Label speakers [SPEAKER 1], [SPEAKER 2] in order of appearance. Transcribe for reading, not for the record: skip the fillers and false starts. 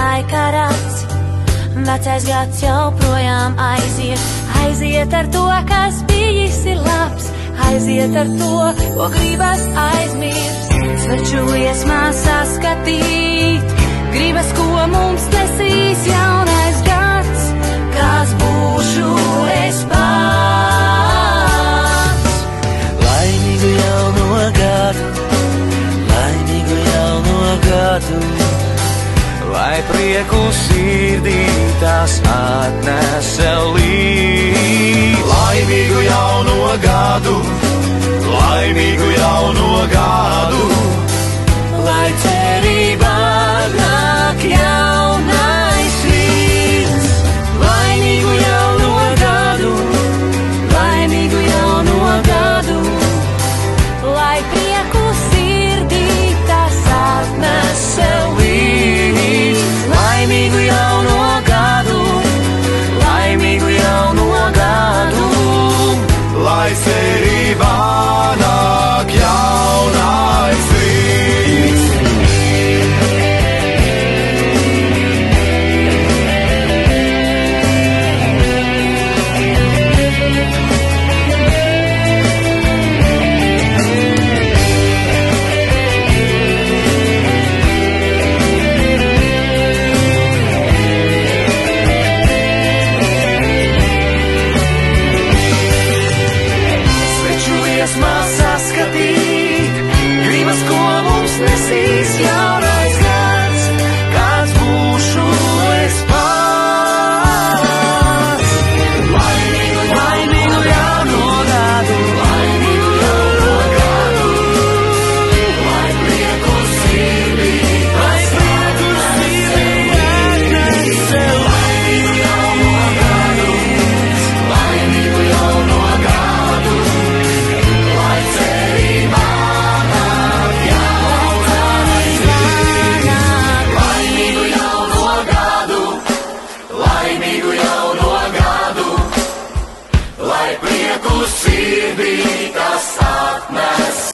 [SPEAKER 1] laika rats. Vecais gads jau projām aiziet, aiziet ar to, kas bijis ir labs, aiziet ar to, ko gribas aizmirst. Sveču liesmā saskatīt, gribas, ko mums nesīs jaunais gads, kas būšu es pats.
[SPEAKER 2] Laimīgu jauno gadu, laimīgu jauno gadu, lai prieku sirdī tās atnesa līdz. Laimīgu jauno gadu, laimīgu jauno gadu, lai cerībā nāk jau.